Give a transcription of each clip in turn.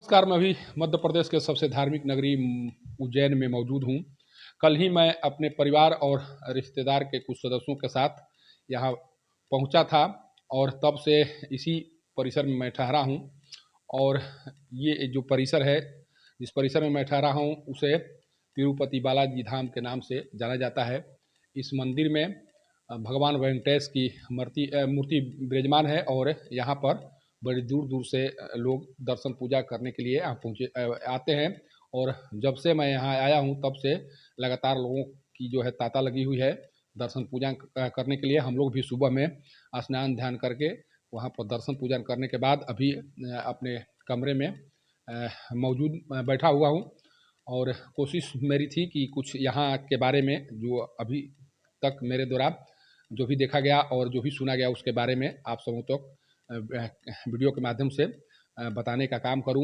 नमस्कार। मैं अभी मध्य प्रदेश के सबसे धार्मिक नगरी उज्जैन में मौजूद हूँ। कल ही मैं अपने परिवार और रिश्तेदार के कुछ सदस्यों के साथ यहाँ पहुँचा था और तब से इसी परिसर में मैं ठहरा हूँ। और ये जो परिसर है, जिस परिसर में मैं ठहरा हूँ उसे तिरुपति बालाजी धाम के नाम से जाना जाता है। इस मंदिर में भगवान वेंकटेश की मूर्ति विराजमान है और यहाँ पर बड़ी दूर दूर से लोग दर्शन पूजा करने के लिए यहाँ आते हैं। और जब से मैं यहाँ आया हूँ तब से लगातार लोगों की जो है तांता लगी हुई है दर्शन पूजा करने के लिए। हम लोग भी सुबह में स्नान ध्यान करके वहाँ पर दर्शन पूजन करने के बाद अभी अपने कमरे में मौजूद बैठा हुआ हूँ। और कोशिश मेरी थी कि कुछ यहाँ के बारे में जो अभी तक मेरे द्वारा जो भी देखा गया और जो भी सुना गया उसके बारे में आप सबों तक वीडियो के माध्यम से बताने का काम करूं।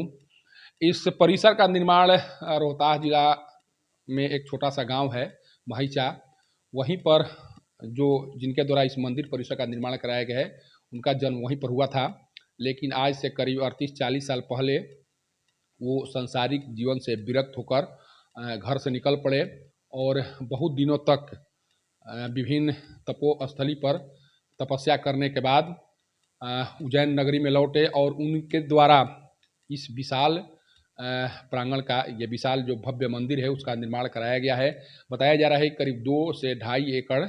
इस परिसर का निर्माण रोहतास जिला में एक छोटा सा गांव है माहिचा, वहीं पर जो जिनके द्वारा इस मंदिर परिसर का निर्माण कराया गया है उनका जन्म वहीं पर हुआ था। लेकिन आज से करीब 38-40 साल पहले वो सांसारिक जीवन से विरक्त होकर घर से निकल पड़े और बहुत दिनों तक विभिन्न तपोस्थली पर तपस्या करने के बाद उज्जैन नगरी में लौटे और उनके द्वारा इस विशाल प्रांगण का, ये विशाल जो भव्य मंदिर है उसका निर्माण कराया गया है। बताया जा रहा है करीब 2 से ढाई एकड़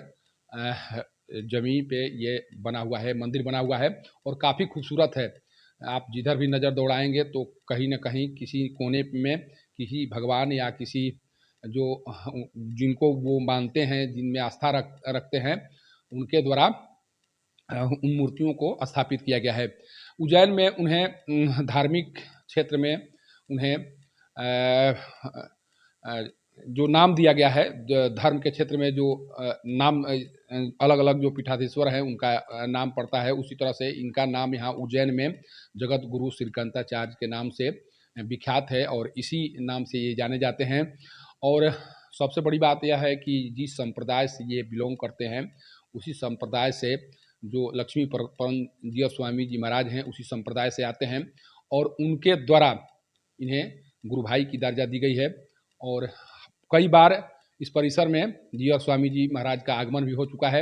जमीन पे ये बना हुआ है, मंदिर बना हुआ है और काफ़ी खूबसूरत है। आप जिधर भी नज़र दौड़ाएंगे तो कहीं न कहीं किसी कोने में किसी भगवान या किसी जो जिनको वो मानते हैं, जिनमें आस्था रखते हैं, उनके द्वारा उन मूर्तियों को स्थापित किया गया है। उज्जैन में उन्हें धार्मिक क्षेत्र में उन्हें जो नाम दिया गया है, धर्म के क्षेत्र में जो नाम अलग अलग जो पीठाधीश्वर हैं उनका नाम पड़ता है, उसी तरह से इनका नाम यहाँ उज्जैन में जगत गुरु श्रीकांताचार्य के नाम से विख्यात है और इसी नाम से ये जाने जाते हैं। और सबसे बड़ी बात यह है कि जिस संप्रदाय से ये बिलोंग करते हैं उसी संप्रदाय से जो लक्ष्मी परम जी स्वामी जी महाराज हैं उसी संप्रदाय से आते हैं और उनके द्वारा इन्हें गुरु भाई की दर्जा दी गई है। और कई बार इस परिसर में जी स्वामी जी महाराज का आगमन भी हो चुका है।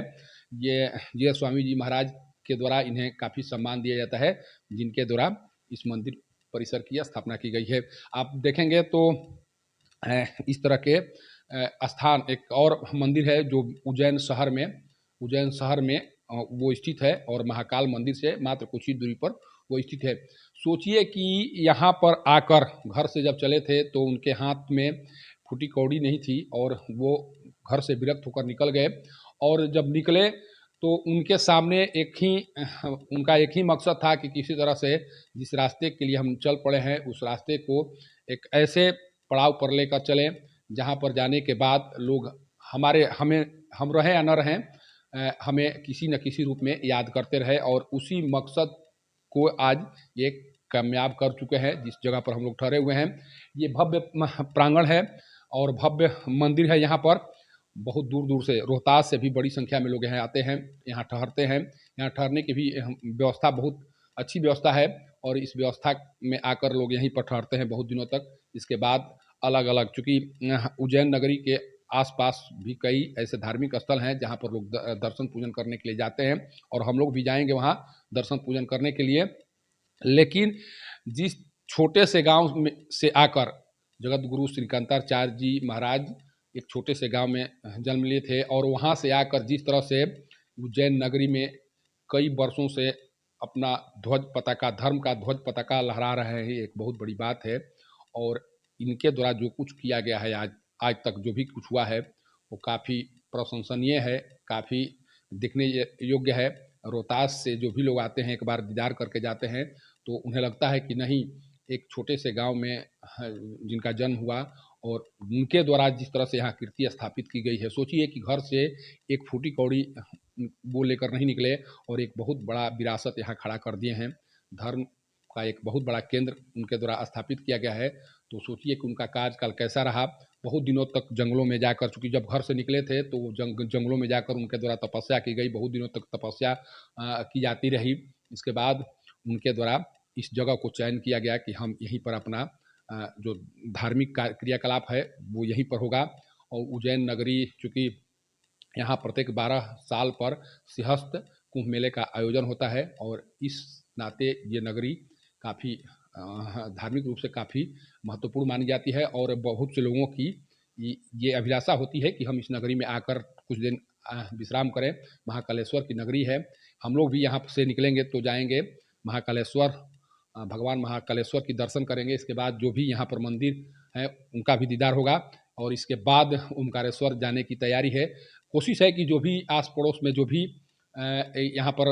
ये जी स्वामी जी महाराज के द्वारा इन्हें काफ़ी सम्मान दिया जाता है, जिनके द्वारा इस मंदिर परिसर की स्थापना की गई है। आप देखेंगे तो इस तरह के स्थान एक और मंदिर है जो उज्जैन शहर में वो स्थित है और महाकाल मंदिर से मात्र कुछ ही दूरी पर वो स्थित है। सोचिए कि यहाँ पर आकर घर से जब चले थे तो उनके हाथ में फूटी कौड़ी नहीं थी और वो घर से विरक्त होकर निकल गए और जब निकले तो उनके सामने उनका एक ही मकसद था कि किसी तरह से जिस रास्ते के लिए हम चल पड़े हैं उस रास्ते को एक ऐसे पड़ाव पर लेकर चलें जहाँ पर जाने के बाद लोग हम रहें या न रहें, हमें किसी न किसी रूप में याद करते रहे। और उसी मकसद को आज ये कामयाब कर चुके हैं जिस जगह पर हम लोग ठहरे हुए हैं। ये भव्य प्रांगण है और भव्य मंदिर है। यहाँ पर बहुत दूर दूर से, रोहतास से भी बड़ी संख्या में लोग यहाँ आते हैं, यहाँ ठहरते हैं। यहाँ ठहरने की भी व्यवस्था बहुत अच्छी व्यवस्था है और इस व्यवस्था में आकर लोग यहीं पर ठहरते हैं बहुत दिनों तक। इसके बाद अलग अलग, चूँकि उज्जैन नगरी के आसपास भी कई ऐसे धार्मिक स्थल हैं जहाँ पर लोग दर्शन पूजन करने के लिए जाते हैं और हम लोग भी जाएंगे वहाँ दर्शन पूजन करने के लिए। लेकिन जिस छोटे से गांव में से आकर जगत गुरु श्रीकांताचार्य जी महाराज एक छोटे से गांव में जन्म लिए थे और वहाँ से आकर जिस तरह से उज्जैन नगरी में कई वर्षों से अपना ध्वज पताका, धर्म का ध्वज पताका लहरा रहे हैं, एक बहुत बड़ी बात है। और इनके द्वारा जो कुछ किया गया है आज तक जो भी कुछ हुआ है वो काफ़ी प्रशंसनीय है, काफ़ी दिखने योग्य है। रोहतास से जो भी लोग आते हैं एक बार दीदार करके जाते हैं तो उन्हें लगता है कि नहीं, एक छोटे से गांव में जिनका जन्म हुआ और उनके द्वारा जिस तरह से यहाँ कीर्ति स्थापित की गई है। सोचिए कि घर से एक फूटी कौड़ी वो लेकर नहीं निकले और एक बहुत बड़ा विरासत यहाँ खड़ा कर दिए हैं। धर्म का एक बहुत बड़ा केंद्र उनके द्वारा स्थापित किया गया है। तो सोचिए कि उनका कार्यकाल कैसा रहा। बहुत दिनों तक जंगलों में जाकर, चूँकि जब घर से निकले थे तो जंगलों में जाकर उनके द्वारा तपस्या की गई, बहुत दिनों तक तपस्या की जाती रही। इसके बाद उनके द्वारा इस जगह को चयन किया गया कि हम यहीं पर अपना जो धार्मिक क्रियाकलाप है वो यहीं पर होगा। और उज्जैन नगरी चूँकि यहाँ प्रत्येक 12 साल पर सिंहस्थ कुंभ मेले का आयोजन होता है और इस नाते ये नगरी काफ़ी धार्मिक रूप से काफ़ी महत्वपूर्ण मानी जाती है और बहुत से लोगों की ये अभिलाषा होती है कि हम इस नगरी में आकर कुछ दिन विश्राम करें। महाकालेश्वर की नगरी है। हम लोग भी यहाँ से निकलेंगे तो जाएंगे महाकालेश्वर, भगवान महाकालेश्वर की दर्शन करेंगे। इसके बाद जो भी यहाँ पर मंदिर हैं उनका भी दीदार होगा और इसके बाद ओमकारेश्वर जाने की तैयारी है। कोशिश है कि जो भी आस पड़ोस में जो भी यहाँ पर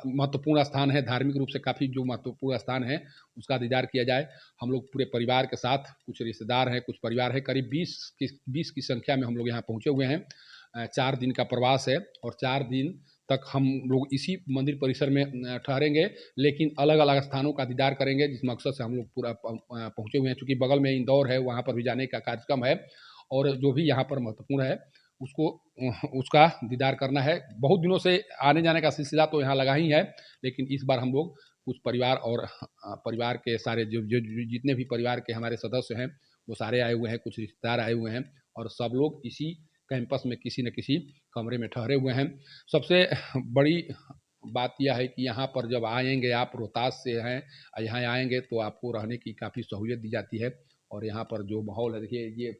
महत्वपूर्ण स्थान है, धार्मिक रूप से काफ़ी जो महत्वपूर्ण स्थान है उसका दीदार किया जाए। हम लोग पूरे परिवार के साथ, कुछ रिश्तेदार हैं, कुछ परिवार है, करीब 20 की संख्या में हम लोग यहाँ पहुँचे हुए हैं। 4 दिन का प्रवास है और 4 दिन तक हम लोग इसी मंदिर परिसर में ठहरेंगे, लेकिन अलग अलग स्थानों का दीदार करेंगे जिस मकसद से हम लोग पूरा पहुँचे हुए हैं। चूँकि बगल में इंदौर है, वहाँ पर भी जाने का कार्यक्रम है और जो भी यहाँ पर महत्वपूर्ण है उसको उसका दीदार करना है। बहुत दिनों से आने जाने का सिलसिला तो यहाँ लगा ही है, लेकिन इस बार हम लोग कुछ परिवार और परिवार के सारे जो जितने भी परिवार के हमारे सदस्य हैं वो सारे आए हुए हैं, कुछ रिश्तेदार आए हुए हैं और सब लोग इसी कैंपस में किसी न किसी कमरे में ठहरे हुए हैं। सबसे बड़ी बात यह है कि यहाँ पर जब आएंगे, आप रोहतास से हैं, यहाँ आएंगे तो आपको रहने की काफ़ी सहूलियत दी जाती है और यहाँ पर जो माहौल है, देखिए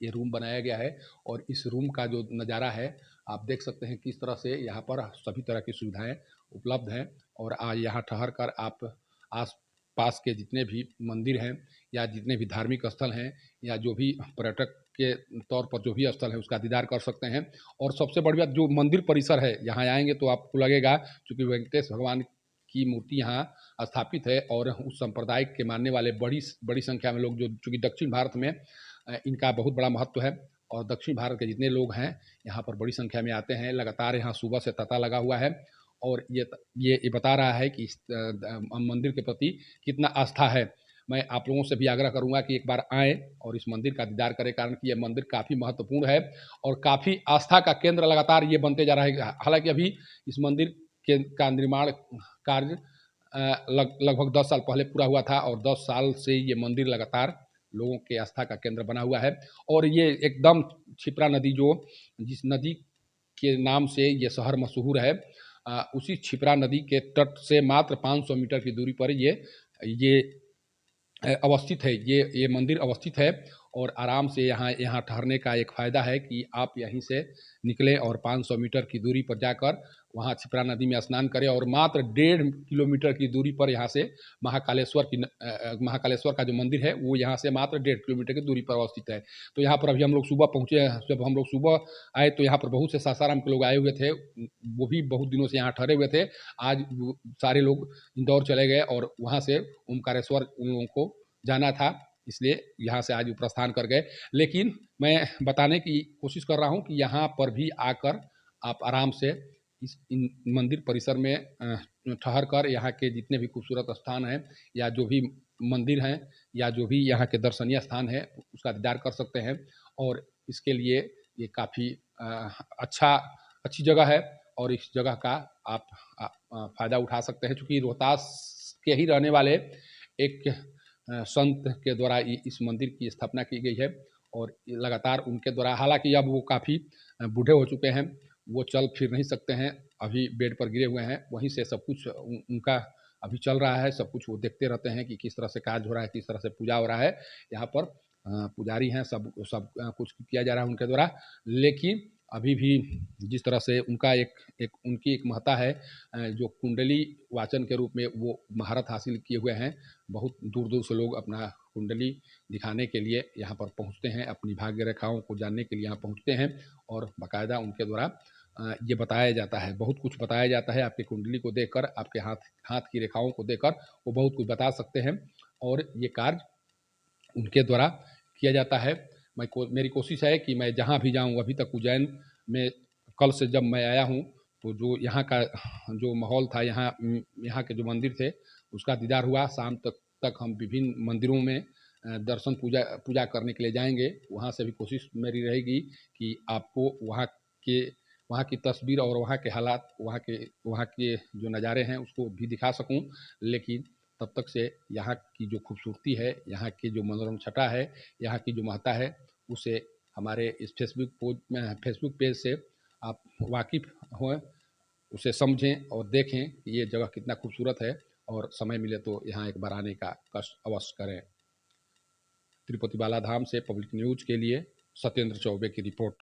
ये रूम बनाया गया है और इस रूम का जो नज़ारा है आप देख सकते हैं किस तरह से यहाँ पर सभी तरह की सुविधाएं उपलब्ध हैं और आज यहाँ ठहर कर आप आस पास के जितने भी मंदिर हैं या जितने भी धार्मिक स्थल हैं या जो भी पर्यटक के तौर पर जो भी स्थल है उसका दीदार कर सकते हैं। और सबसे बड़ी बात, जो मंदिर परिसर है, यहाँ आएंगे तो आपको लगेगा चूँकि वेंकटेश भगवान की मूर्ति यहाँ स्थापित है और उस संप्रदाय के मानने वाले बड़ी संख्या में लोग, जो चूँकि दक्षिण भारत में इनका बहुत बड़ा महत्व है और दक्षिण भारत के जितने लोग हैं यहाँ पर बड़ी संख्या में आते हैं। लगातार यहाँ सुबह से तांता लगा हुआ है और ये बता रहा है कि इस मंदिर के प्रति कितना आस्था है। मैं आप लोगों से भी आग्रह करूंगा कि एक बार आएँ और इस मंदिर का दीदार करें, कारण कि यह मंदिर काफ़ी महत्वपूर्ण है और काफ़ी आस्था का केंद्र लगातार ये बनते जा रहा है। हालांकि अभी इस मंदिर का निर्माण कार्य लगभग 10 साल पहले पूरा हुआ था और 10 साल से ये मंदिर लगातार लोगों के आस्था का केंद्र बना हुआ है। और ये एकदम क्षिप्रा नदी, जो जिस नदी के नाम से ये शहर मशहूर है, उसी क्षिप्रा नदी के तट से मात्र 500 मीटर की दूरी पर ये अवस्थित है। ये मंदिर अवस्थित है और आराम से यहाँ ठहरने का एक फ़ायदा है कि आप यहीं से निकलें और 500 मीटर की दूरी पर जाकर वहाँ क्षिप्रा नदी में स्नान करें और मात्र 1.5 किलोमीटर की दूरी पर यहाँ से महाकालेश्वर का जो मंदिर है वो यहाँ से मात्र 1.5 किलोमीटर की दूरी पर अवस्थित है। तो यहाँ पर अभी हम लोग सुबह पहुँचे हैं। जब हम लोग सुबह आए तो यहाँ पर बहुत से सासाराम के लोग आए हुए थे, वो भी बहुत दिनों से यहाँ ठहरे हुए थे। आज सारे लोग इंदौर चले गए और वहाँ से ओमकारेश्वर उन लोगों को जाना था, इसलिए यहाँ से आज प्रस्थान कर गए। लेकिन मैं बताने की कोशिश कर रहा हूँ कि यहाँ पर भी आकर आप आराम से इन मंदिर परिसर में ठहर कर यहाँ के जितने भी खूबसूरत स्थान हैं या जो भी मंदिर हैं या जो भी यहाँ के दर्शनीय स्थान है उसका दीदार कर सकते हैं। और इसके लिए ये काफ़ी अच्छी जगह है और इस जगह का आप फ़ायदा उठा सकते हैं। चूँकि रोहतास के ही रहने वाले एक संत के द्वारा इस मंदिर की स्थापना की गई है और लगातार उनके द्वारा, हालांकि अब वो काफ़ी बूढ़े हो चुके हैं, वो चल फिर नहीं सकते हैं, अभी बेड पर गिरे हुए हैं। वहीं से सब कुछ उनका अभी चल रहा है, सब कुछ वो देखते रहते हैं कि किस तरह से कार्य हो रहा है, किस तरह से पूजा हो रहा है। यहाँ पर पुजारी हैं, सब कुछ किया जा रहा है उनके द्वारा। लेकिन अभी भी जिस तरह से उनका उनकी एक महत्ता है, जो कुंडली वाचन के रूप में वो महारत हासिल किए हुए हैं। बहुत दूर दूर से लोग अपना कुंडली दिखाने के लिए यहाँ पर पहुँचते हैं, अपनी भाग्य रेखाओं को जानने के लिए यहाँ पहुँचते हैं और बाकायदा उनके द्वारा ये बताया जाता है, बहुत कुछ बताया जाता है। आपकी कुंडली को देखकर, आपके हाथ की रेखाओं को देखकर वो बहुत कुछ बता सकते हैं और ये कार्य उनके द्वारा किया जाता है। मेरी कोशिश है कि मैं जहाँ भी जाऊँ, अभी तक उज्जैन में कल से जब मैं आया हूँ तो जो यहाँ का जो माहौल था, यहाँ के जो मंदिर थे उसका दीदार हुआ। शाम तक हम विभिन्न मंदिरों में दर्शन पूजा करने के लिए जाएंगे। वहाँ से भी कोशिश मेरी रहेगी कि आपको वहाँ की तस्वीर और वहाँ के हालात, वहाँ के जो नज़ारे हैं उसको भी दिखा सकूँ। लेकिन तब तक से यहाँ की जो खूबसूरती है, यहाँ की जो मनोरम छटा है, यहाँ की जो महत्ता है, उसे हमारे इस फेसबुक पेज से आप वाकिफ़ हों, उसे समझें और देखें कि ये जगह कितना खूबसूरत है, और समय मिले तो यहाँ एक बार आने का कष्ट अवश्य करें। तिरुपति बाला धाम से पब्लिक न्यूज़ के लिए सत्येंद्र चौबे की रिपोर्ट।